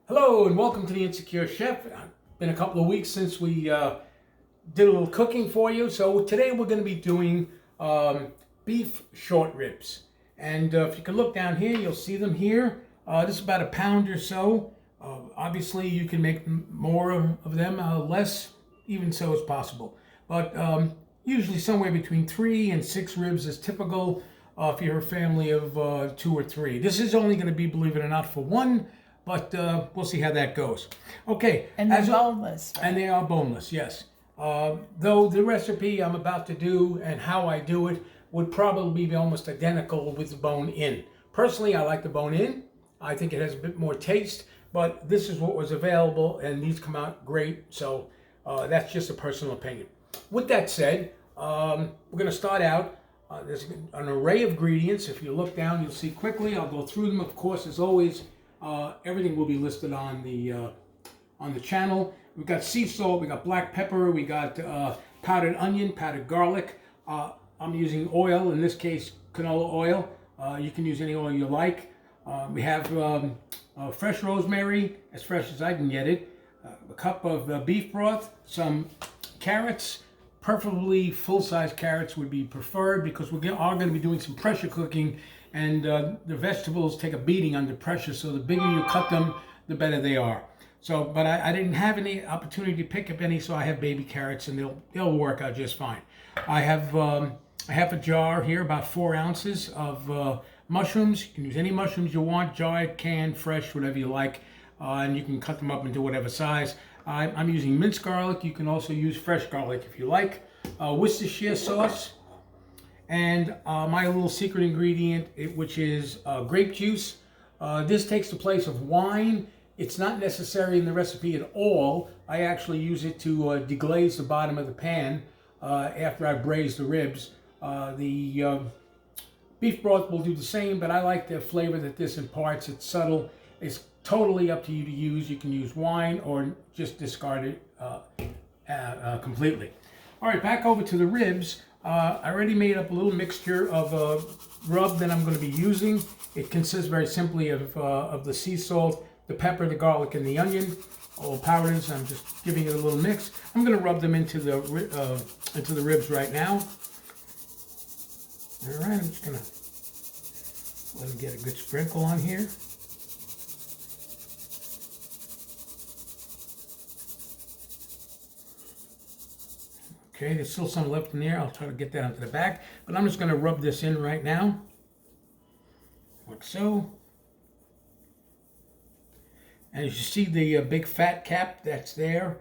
Hello and welcome to the Insecure Chef. It's been a couple of weeks since we did a little cooking for you. So today we're going to be doing beef short ribs. And if you can look down here, you'll see them here. This is about a pound or so. Obviously you can make more of them, less, even so is possible. But usually somewhere between 3 and 6 ribs is typical if you're a family of 2 or 3. This is only going to be, believe it or not, for one. But we'll see how that goes. Okay. And they're boneless. Right? And they are boneless, yes. Though the recipe I'm about to do and how I do it would probably be almost identical with the bone in. Personally, I like the bone in. I think it has a bit more taste, but this is what was available and these come out great. So that's just a personal opinion. With that said, we're going to start out. There's an array of ingredients. If you look down, you'll see quickly. I'll go through them, of course, as always. Everything will be listed on the channel. We've got sea salt, we got black pepper, we got powdered onion, powdered garlic. I'm using oil, in this case canola oil. You can use any oil you like. We have fresh rosemary, as fresh as I can get it. A cup of beef broth, some carrots, preferably full-size carrots would be preferred because we are going to be doing some pressure cooking. And the vegetables take a beating under pressure, so the bigger you cut them, the better they are. So, but I didn't have any opportunity to pick up any, so I have baby carrots, and they'll work out just fine. I have a jar here, about 4 ounces of mushrooms. You can use any mushrooms you want, jarred, canned, fresh, whatever you like, and you can cut them up into whatever size. I'm using minced garlic. You can also use fresh garlic if you like. Worcestershire sauce. And my little secret ingredient, which is grape juice. This takes the place of wine. It's not necessary in the recipe at all. I actually use it to deglaze the bottom of the pan after I braise the ribs. The beef broth will do the same, but I like the flavor that this imparts. It's subtle. It's totally up to you to use. You can use wine or just discard it completely. All right, back over to the ribs. I already made up a little mixture of rub that I'm going to be using. It consists very simply of the sea salt, the pepper, the garlic, and the onion, all powders. I'm just giving it a little mix. I'm going to rub them into the ribs right now. All right, I'm just going to let them get a good sprinkle on here. Okay, there's still some left in there. I'll try to get that onto the back. But I'm just going to rub this in right now. Like so. And as you see the big fat cap that's there,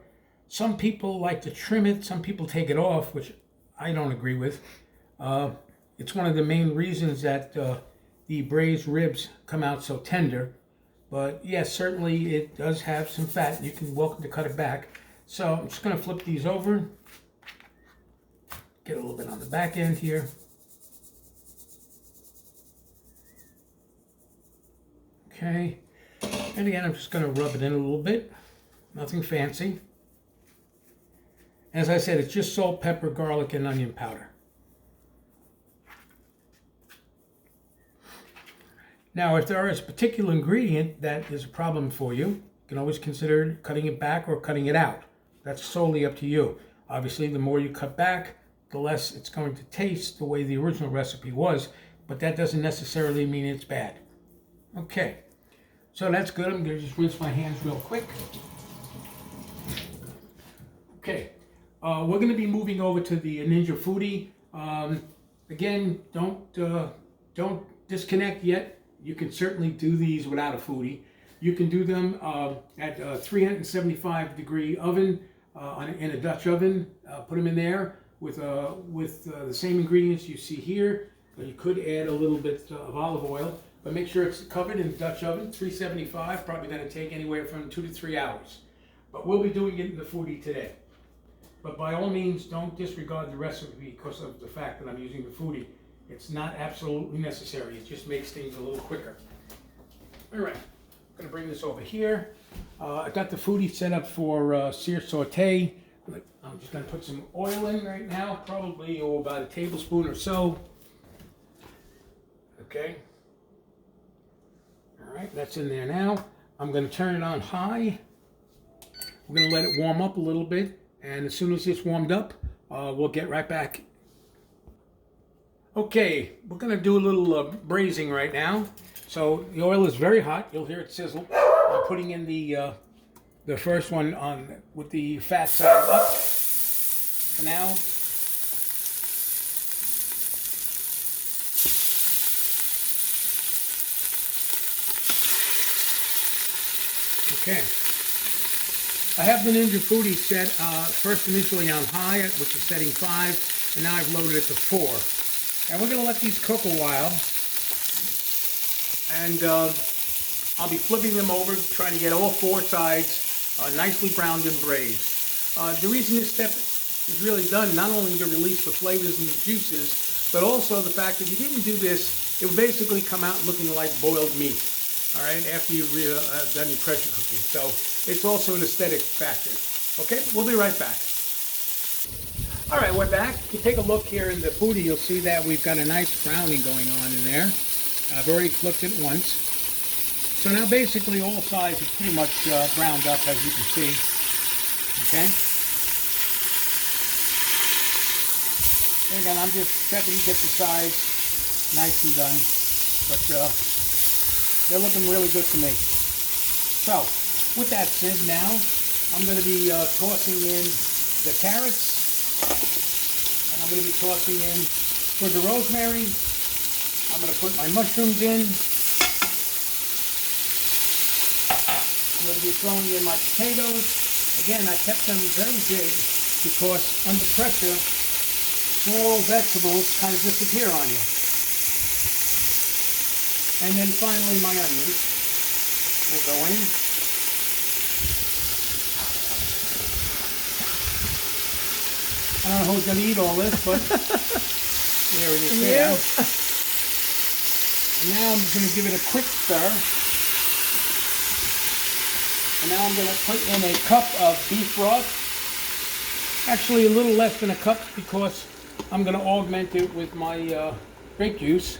some people like to trim it. Some people take it off, which I don't agree with. It's one of the main reasons that the braised ribs come out so tender. But yes, certainly it does have some fat. You can welcome to cut it back. So I'm just going to flip these over. Get a little bit on the back end here. Okay. And again, I'm just going to rub it in a little bit. Nothing fancy. As I said, it's just salt, pepper, garlic, and onion powder. Now, if there is a particular ingredient that is a problem for you, you can always consider cutting it back or cutting it out. That's solely up to you. Obviously, the more you cut back, the less it's going to taste the way the original recipe was, but that doesn't necessarily mean it's bad. Okay, so that's good. I'm going to just rinse my hands real quick. Okay, we're going to be moving over to the Ninja Foodie. Again, don't disconnect yet. You can certainly do these without a foodie. You can do them at a 375 degree oven in a Dutch oven. Put them in there with the same ingredients you see here. You could add a little bit of olive oil, but make sure it's covered in the Dutch oven. 375, probably going to take anywhere from 2 to 3 hours. But we'll be doing it in the foodie today. But by all means, don't disregard the recipe because of the fact that I'm using the foodie. It's not absolutely necessary. It just makes things a little quicker. All right, I'm going to bring this over here. I got the foodie set up for sear saute. I'm just going to put some oil in right now, probably about a tablespoon or so. Okay. All right, that's in there now. I'm going to turn it on high. We're going to let it warm up a little bit, and as soon as it's warmed up, we'll get right back. Okay, we're going to do a little braising right now. So the oil is very hot. You'll hear it sizzle. I'm putting in the first one on with the fat side up for now. Okay. I have the Ninja Foodie set first initially on high, which is setting 5, and now I've loaded it to 4. And we're going to let these cook a while. And I'll be flipping them over, trying to get all 4 sides nicely browned and braised. The reason this step is really done, not only to release the flavors and the juices, but also the fact that if you didn't do this, it would basically come out looking like boiled meat. All right, after you've done your pressure cooking. So it's also an aesthetic factor. Okay, we'll be right back. All right, we're back. If you take a look here in the foodie, you'll see that we've got a nice browning going on in there. I've already flipped it once. So now basically all sides are pretty much browned up, as you can see. Okay. And again, I'm just checking to get the sides nice and done. But they're looking really good to me. So, with that said, now I'm going to be tossing in the carrots, and I'm going to be tossing in for the rosemary. I'm going to put my mushrooms in. I'm going to be throwing in my potatoes. Again, I kept them very big because under pressure, small vegetables kind of disappear on you. And then finally my onions will go in. I don't know who's going to eat all this, but there it is there. And now I'm just going to give it a quick stir. And now I'm going to put in a cup of beef broth. Actually a little less than a cup because I'm going to augment it with my grape juice.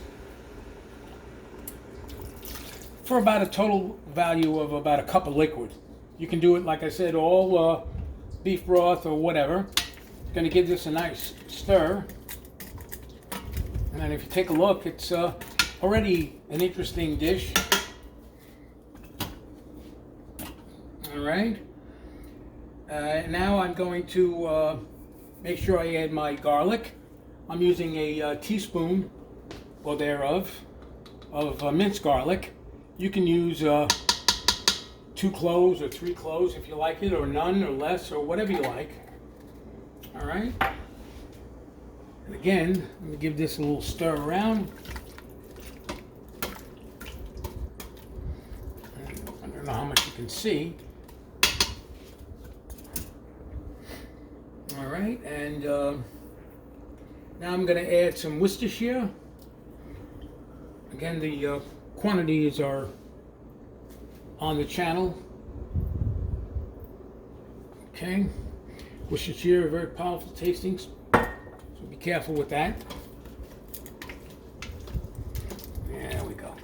For about a total value of about a cup of liquid. You can do it, like I said, all beef broth or whatever. Going to give this a nice stir. And then if you take a look, it's already an interesting dish. All right. Now I'm going to make sure I add my garlic. I'm using a teaspoon or thereof of minced garlic. You can use 2 cloves or 3 cloves if you like it, or none or less, or whatever you like. All right. And again, I'm going to give this a little stir around. I don't know how much you can see. All right, and now I'm going to add some Worcestershire. Again, the quantities are on the channel. Okay, Worcestershire, very powerful tasting, so be careful with that. There we go.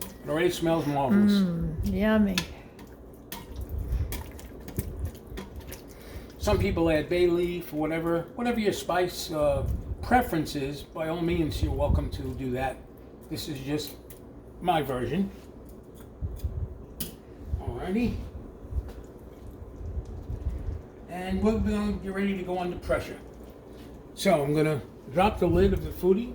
It already smells marvelous. Yummy. Some people add bay leaf or whatever your spice preference is. By all means, you're welcome to do that. This is just my version. Alrighty. And we're going to get ready to go under pressure. So I'm going to drop the lid of the foodie.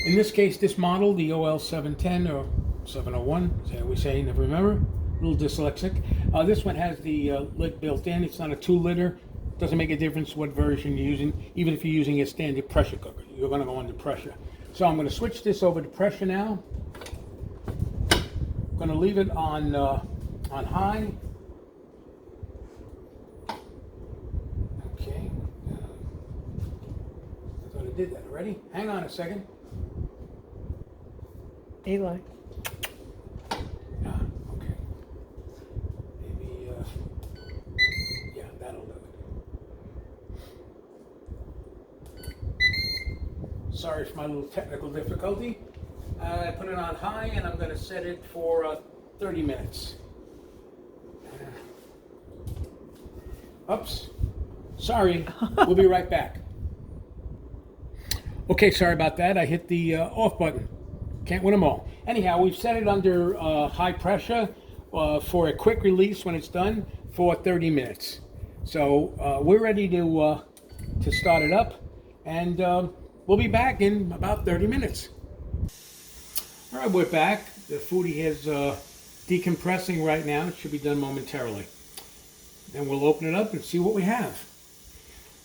In this case, this model, the OL 710 or 701, is that we say, never remember. A little dyslexic. This one has the lid built in. It's not a 2-liter. Doesn't make a difference what version you're using. Even if you're using a standard pressure cooker, you're going to go under pressure. So I'm going to switch this over to pressure now. I'm going to leave it on high. Okay. I thought I did that already. Hang on a second. Eli. Okay. Maybe, yeah, that'll do it. Sorry for my little technical difficulty. I put it on high and I'm going to set it for 30 minutes. Oops. Sorry. We'll be right back. Okay, sorry about that. I hit the off button. Can't win them all. Anyhow, we've set it under high pressure for a quick release when it's done for 30 minutes. So we're ready to start it up, and we'll be back in about 30 minutes. All right, we're back. The foodie is decompressing right now. It should be done momentarily. Then we'll open it up and see what we have.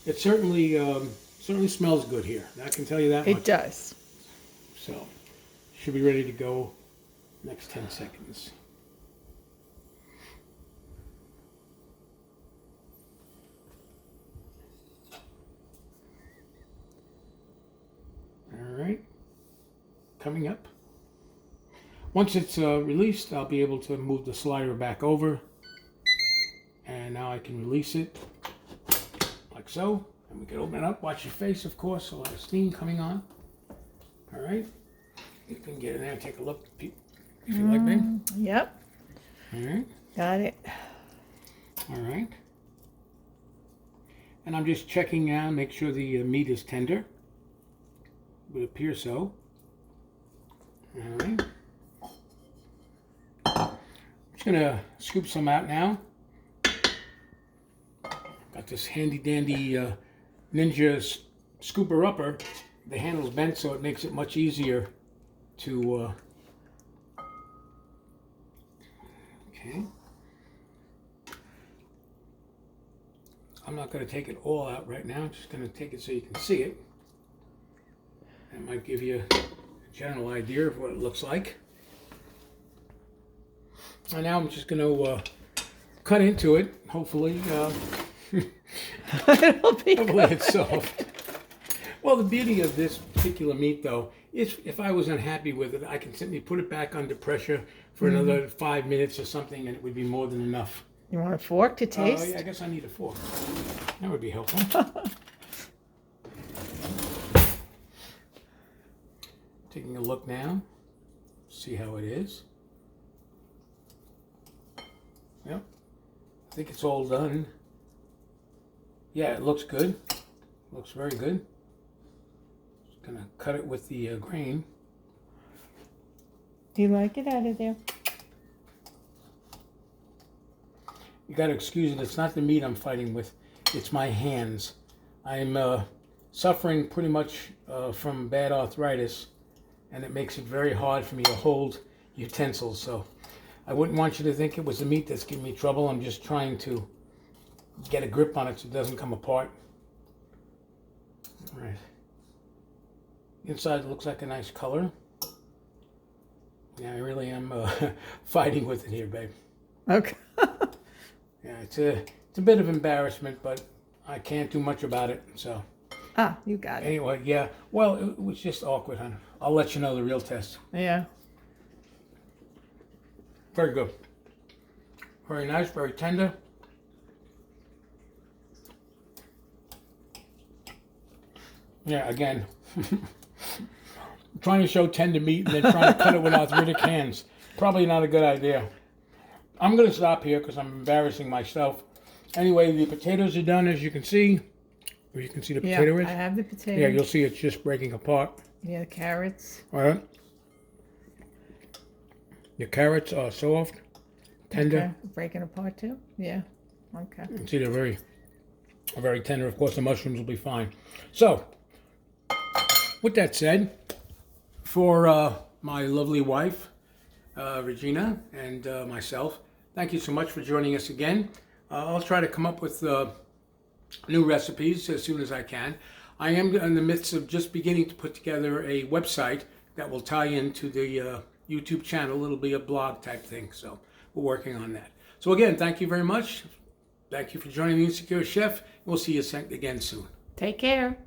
It certainly smells good here. I can tell you that much. It does. So, should be ready to go next 10 seconds. All right, coming up. Once it's released, I'll be able to move the slider back over. And now I can release it like so. And we can open it up. Watch your face, of course. A lot of steam coming on. All right. You can get in there and take a look if you like, babe. Yep. All right. Got it. All right. And I'm just checking now, make sure the meat is tender. It would appear so. All right. I'm just going to scoop some out now. Got this handy dandy Ninja scooper upper. The handle's bent, so it makes it much easier to okay. I'm not going to take it all out right now. I'm just going to take it so you can see it. That might give you a general idea of what it looks like. And now I'm just going to cut into it. Hopefully, hopefully it's soft. Well, the beauty of this particular meat, though, is if I was unhappy with it, I can simply put it back under pressure for another 5 minutes or something, and it would be more than enough. You want a fork to taste? Yeah, I guess I need a fork. That would be helpful. Taking a look now. See how it is. Yep. I think it's all done. Yeah, it looks good. Looks very good. Just gonna cut it with the grain. Do you like it out of there? You gotta excuse it. It's not the meat I'm fighting with. It's my hands. I'm suffering pretty much from bad arthritis, and it makes it very hard for me to hold utensils. So I wouldn't want you to think it was the meat that's giving me trouble. I'm just trying to get a grip on it so it doesn't come apart. All right. Inside looks like a nice color. Yeah, I really am fighting with it here, babe. Okay. Yeah, it's a bit of embarrassment, but I can't do much about it. So. Ah, you got it. Anyway, yeah. Well, it was just awkward, honey. I'll let you know the real test. Yeah. Very good. Very nice, very tender. Yeah, again, trying to show tender meat and then trying to cut it with arthritic hands. Probably not a good idea. I'm going to stop here because I'm embarrassing myself. Anyway, the potatoes are done, as you can see. Or you can see the potato is. I have the potatoes. Yeah, you'll see it's just breaking apart. Yeah, the carrots. All right. The carrots are soft, tender. Okay. Breaking apart too? Yeah. Okay. You can see they're very tender. Of course, the mushrooms will be fine. So, with that said, for my lovely wife, Regina, and myself, thank you so much for joining us again. I'll try to come up with new recipes as soon as I can. I am in the midst of just beginning to put together a website that will tie into the YouTube channel. It'll be a blog type thing, so we're working on that. So again, thank you very much. Thank you for joining the Insecure Chef. We'll see you again soon. Take care.